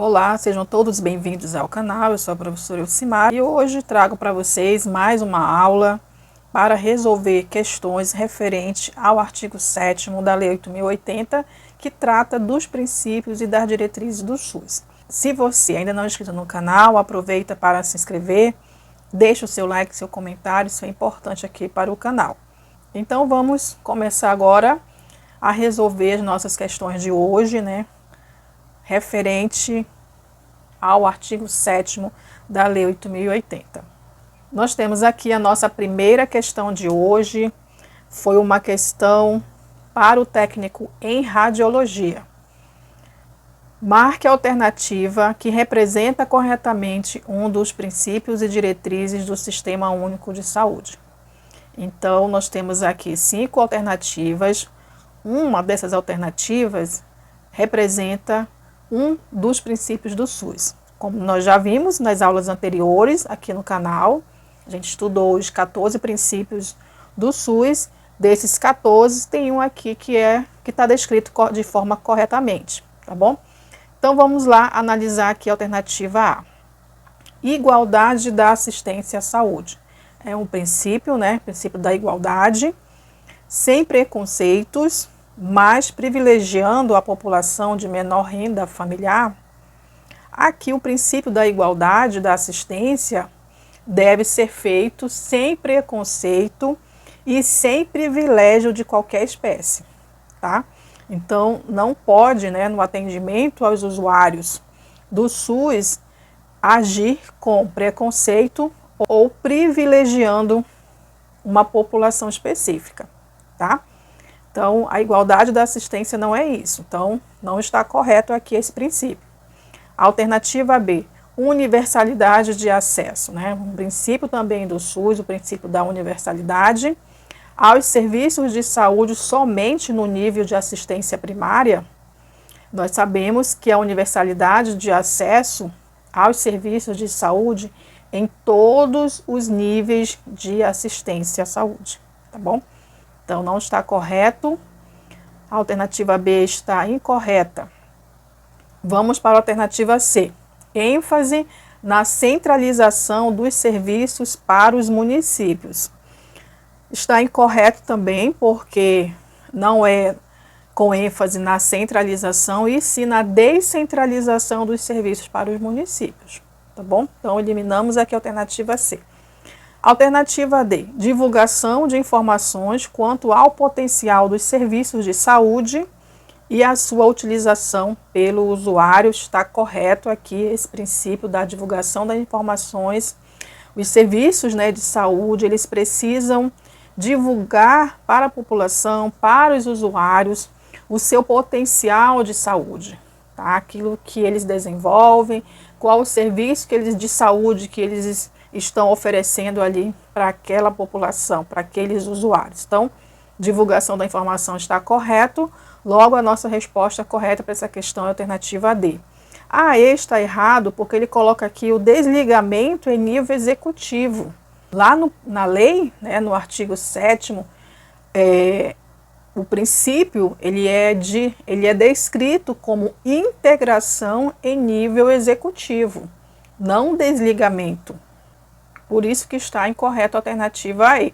Olá, sejam todos bem-vindos ao canal. Eu sou a professora Elcimar e hoje trago para vocês mais uma aula para resolver questões referentes ao artigo 7º da Lei 8.080, que trata dos princípios e das diretrizes do SUS. Se você ainda não é inscrito no canal, aproveita para se inscrever, deixa o seu like, seu comentário, isso é importante aqui para o canal. Então vamos começar agora a resolver as nossas questões de hoje, referente ao artigo 7º da Lei 8.080. Nós temos aqui a nossa primeira questão de hoje, foi uma questão para o técnico em radiologia. Marque a alternativa que representa corretamente um dos princípios e diretrizes do Sistema Único de Saúde. Então, nós temos aqui 5 alternativas. Uma dessas alternativas representa um dos princípios do SUS. Como nós já vimos nas aulas anteriores aqui no canal, a gente estudou os 14 princípios do SUS. Desses 14, tem um aqui que está descrito de forma corretamente, tá bom? Então vamos lá analisar aqui a alternativa A. Igualdade da assistência à saúde. É um princípio, princípio da igualdade, sem preconceitos, mas privilegiando a população de menor renda familiar. Aqui o princípio da igualdade da assistência deve ser feito sem preconceito e sem privilégio de qualquer espécie, tá? Então, não pode, no atendimento aos usuários do SUS, agir com preconceito ou privilegiando uma população específica, tá? Então, a igualdade da assistência não é isso. Então, não está correto aqui esse princípio. Alternativa B, universalidade de acesso, Um princípio também do SUS, o princípio da universalidade aos serviços de saúde somente no nível de assistência primária. Nós sabemos que a universalidade de acesso aos serviços de saúde em todos os níveis de assistência à saúde, tá bom? Então, não está correto. A alternativa B está incorreta. Vamos para a alternativa C. ênfase na centralização dos serviços para os municípios. Está incorreto também, porque não é com ênfase na centralização, e sim na descentralização dos serviços para os municípios, tá bom? Então, eliminamos aqui a alternativa C. Alternativa D, divulgação de informações quanto ao potencial dos serviços de saúde e a sua utilização pelo usuário. Está correto aqui esse princípio da divulgação das informações. Os serviços de saúde, eles precisam divulgar para a população, para os usuários, o seu potencial de saúde, tá? Aquilo que eles desenvolvem, qual o serviço de saúde que eles estão oferecendo ali para aquela população, para aqueles usuários. Então, divulgação da informação está correto, logo a nossa resposta correta para essa questão é a alternativa D. A E está errado porque ele coloca aqui o desligamento em nível executivo. Lá na lei, no artigo 7º, o princípio ele é descrito como integração em nível executivo, não desligamento. Por isso que está incorreta a alternativa E.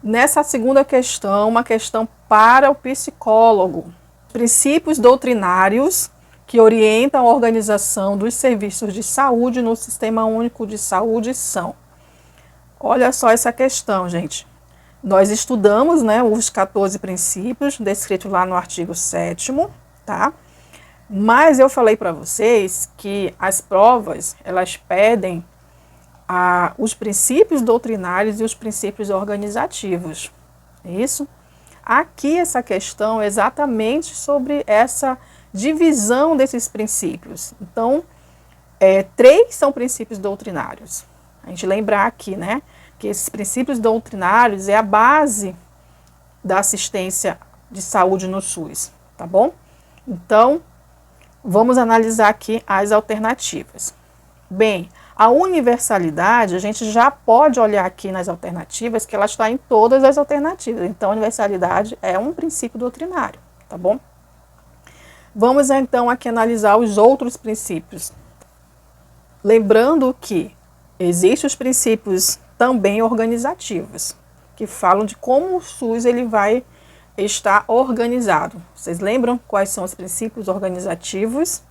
Nessa segunda questão, uma questão para o psicólogo. Princípios doutrinários que orientam a organização dos serviços de saúde no Sistema Único de Saúde são. Olha só essa questão, gente. Nós estudamos, os 14 princípios descritos lá no artigo 7º, tá? Mas eu falei para vocês que as provas, elas pedem os princípios doutrinários e os princípios organizativos. Isso? Aqui essa questão é exatamente sobre essa divisão desses princípios. Então, 3 são princípios doutrinários. A gente lembrar aqui, que esses princípios doutrinários é a base da assistência de saúde no SUS, tá bom? Então, vamos analisar aqui as alternativas. Bem, a universalidade, a gente já pode olhar aqui nas alternativas que ela está em todas as alternativas. Então, a universalidade é um princípio doutrinário, tá bom? Vamos então aqui analisar os outros princípios. Lembrando que existem os princípios também organizativos, que falam de como o SUS ele vai estar organizado. Vocês lembram quais são os princípios organizativos?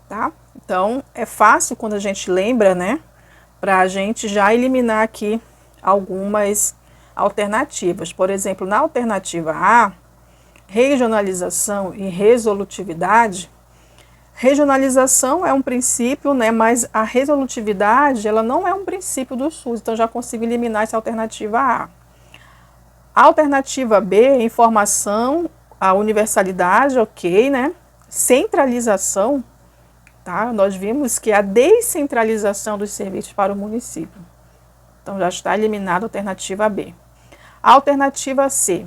Tá? Então, é fácil quando a gente lembra, né? Para a gente já eliminar aqui algumas alternativas. Por exemplo, na alternativa A, regionalização e resolutividade. Regionalização é um princípio, né, mas a resolutividade ela não é um princípio do SUS, então já consigo eliminar essa alternativa A. A alternativa B, informação, a universalidade, ok, né? Centralização, tá? Nós vimos que a descentralização dos serviços para o município. Então já está eliminada a alternativa B. A alternativa C,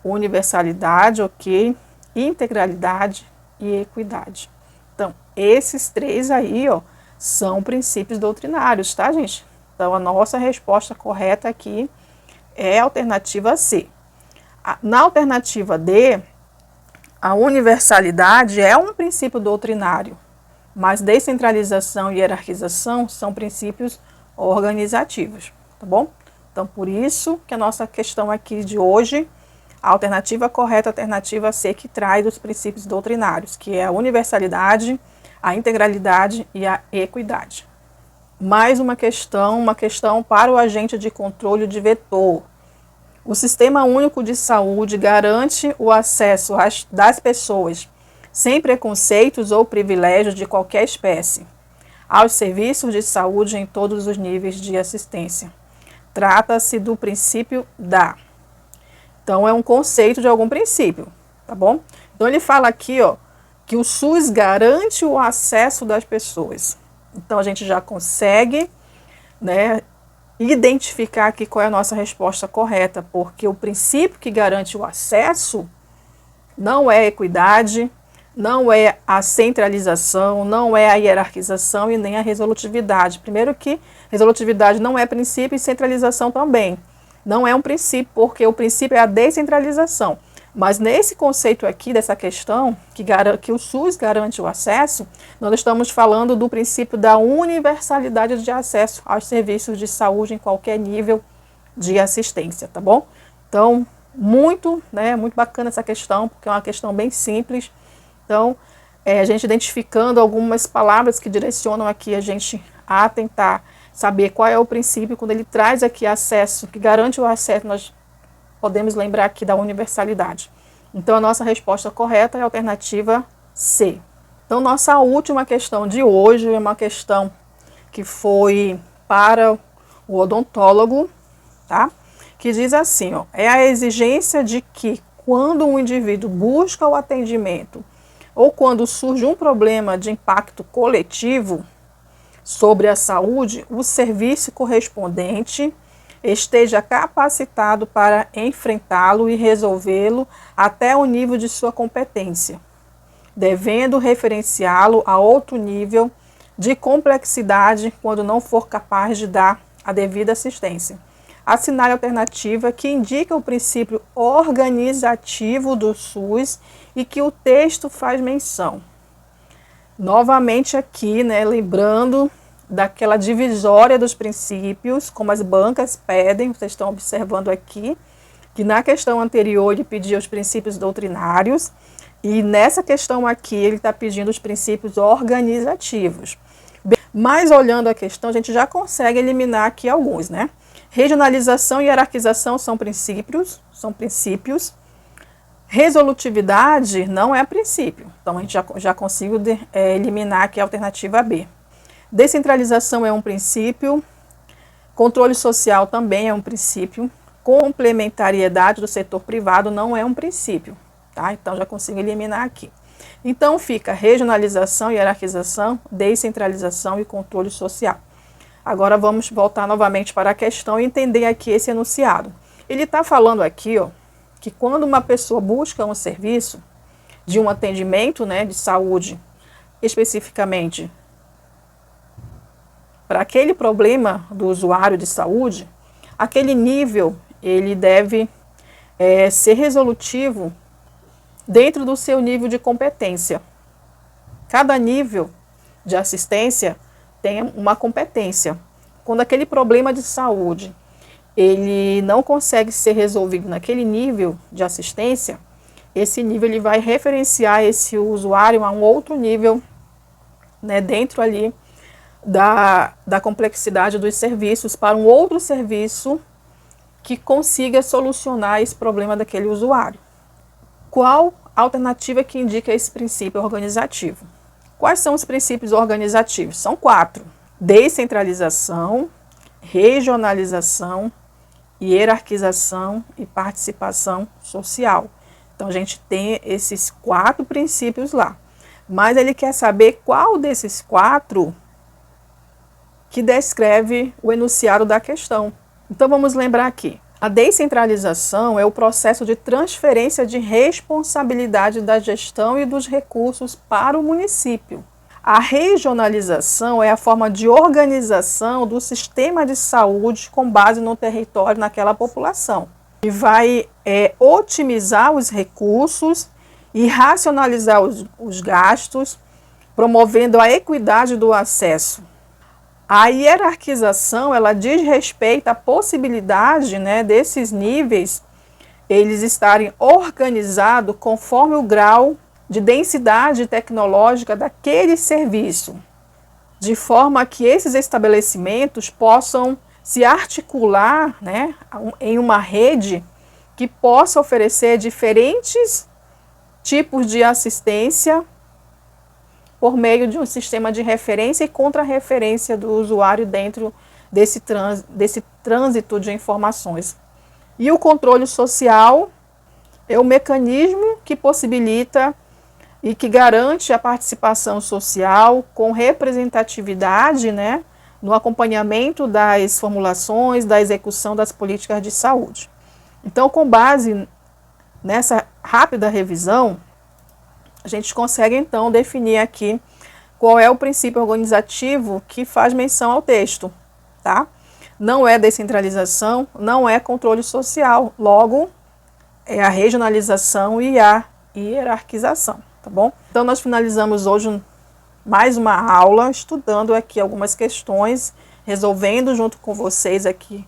universalidade, ok, integralidade e equidade. Então, esses três aí, ó, são princípios doutrinários, tá, gente? Então, a nossa resposta correta aqui é a alternativa C. Na alternativa D, a universalidade é um princípio doutrinário, mas descentralização e hierarquização são princípios organizativos, tá bom? Então, por isso que a nossa questão aqui de hoje, a alternativa correta, a alternativa C, que traz os princípios doutrinários, que é a universalidade, a integralidade e a equidade. Mais uma questão para o agente de controle de vetor. O Sistema Único de Saúde garante o acesso das pessoas, sem preconceitos ou privilégios de qualquer espécie, aos serviços de saúde em todos os níveis de assistência. Trata-se do princípio da. Então, é um conceito de algum princípio, tá bom? Então, ele fala aqui, ó, que o SUS garante o acesso das pessoas. Então, a gente já consegue, né, identificar aqui qual é a nossa resposta correta, porque o princípio que garante o acesso não é a equidade, não é a centralização, não é a hierarquização e nem a resolutividade. Primeiro que resolutividade não é princípio e centralização também. Não é um princípio, porque o princípio é a descentralização. Mas nesse conceito aqui, dessa questão, que o SUS garante o acesso, nós estamos falando do princípio da universalidade de acesso aos serviços de saúde em qualquer nível de assistência, tá bom? Então, muito bacana essa questão, porque é uma questão bem simples. Então, a gente identificando algumas palavras que direcionam aqui a gente a tentar saber qual é o princípio, quando ele traz aqui acesso, que garante o acesso, nós podemos lembrar aqui da universalidade. Então, a nossa resposta correta é a alternativa C. Então, nossa última questão de hoje é uma questão que foi para o odontólogo, tá? Que diz assim, ó, é a exigência de que quando um indivíduo busca o atendimento ou quando surge um problema de impacto coletivo sobre a saúde, o serviço correspondente esteja capacitado para enfrentá-lo e resolvê-lo até o nível de sua competência, devendo referenciá-lo a outro nível de complexidade quando não for capaz de dar a devida assistência. Assinale a alternativa que indica o princípio organizativo do SUS e que o texto faz menção. Novamente aqui, né, lembrando daquela divisória dos princípios, como as bancas pedem, vocês estão observando aqui, que na questão anterior ele pedia os princípios doutrinários, e nessa questão aqui ele está pedindo os princípios organizativos. Mas olhando a questão, a gente já consegue eliminar aqui alguns, né? Regionalização e hierarquização são princípios. Resolutividade não é princípio, então a gente já consigo eliminar aqui a alternativa B. Descentralização é um princípio, controle social também é um princípio, complementariedade do setor privado não é um princípio, tá? Então já consigo eliminar aqui. Então fica regionalização, hierarquização, descentralização e controle social. Agora vamos voltar novamente para a questão e entender aqui esse enunciado. Ele está falando aqui, ó, que quando uma pessoa busca um serviço de um atendimento, né, de saúde, especificamente para aquele problema do usuário de saúde, aquele nível ele deve ser resolutivo dentro do seu nível de competência, Cada nível de assistência tem uma competência. Quando aquele problema de saúde ele não consegue ser resolvido naquele nível de assistência, esse nível ele vai referenciar esse usuário a um outro nível, né, dentro ali da complexidade dos serviços, para um outro serviço que consiga solucionar esse problema daquele usuário. Qual a alternativa que indica esse princípio organizativo? Quais são os princípios organizativos? São 4: descentralização, regionalização, hierarquização e participação social. Então, a gente tem esses 4 princípios lá. Mas ele quer saber qual desses 4 que descreve o enunciado da questão. Então, vamos lembrar aqui. A descentralização é o processo de transferência de responsabilidade da gestão e dos recursos para o município. A regionalização é a forma de organização do sistema de saúde com base no território naquela população. E vai otimizar os recursos e racionalizar os gastos, promovendo a equidade do acesso. A hierarquização, ela diz respeito à possibilidade, né, desses níveis eles estarem organizados conforme o grau de densidade tecnológica daquele serviço, de forma que esses estabelecimentos possam se articular, né, em uma rede que possa oferecer diferentes tipos de assistência por meio de um sistema de referência e contra-referência do usuário dentro desse trânsito de informações. E o controle social é o mecanismo que possibilita e que garante a participação social com representatividade, né, no acompanhamento das formulações, da execução das políticas de saúde. Então, com base nessa rápida revisão, a gente consegue, então, definir aqui qual é o princípio organizativo que faz menção ao texto, tá? Não é descentralização, não é controle social, logo, é a regionalização e a hierarquização, tá bom? Então, nós finalizamos hoje mais uma aula, estudando aqui algumas questões, resolvendo junto com vocês aqui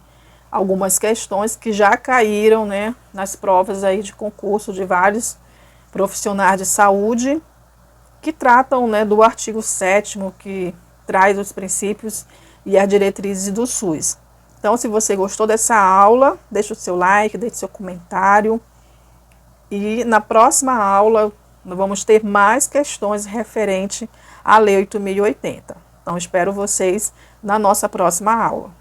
algumas questões que já caíram, né, nas provas aí de concurso de vários profissionais de saúde, que tratam, né, do artigo 7º, que traz os princípios e as diretrizes do SUS. Então, se você gostou dessa aula, deixe o seu like, deixe o seu comentário. E na próxima aula, nós vamos ter mais questões referentes à Lei 8.080. Então, espero vocês na nossa próxima aula.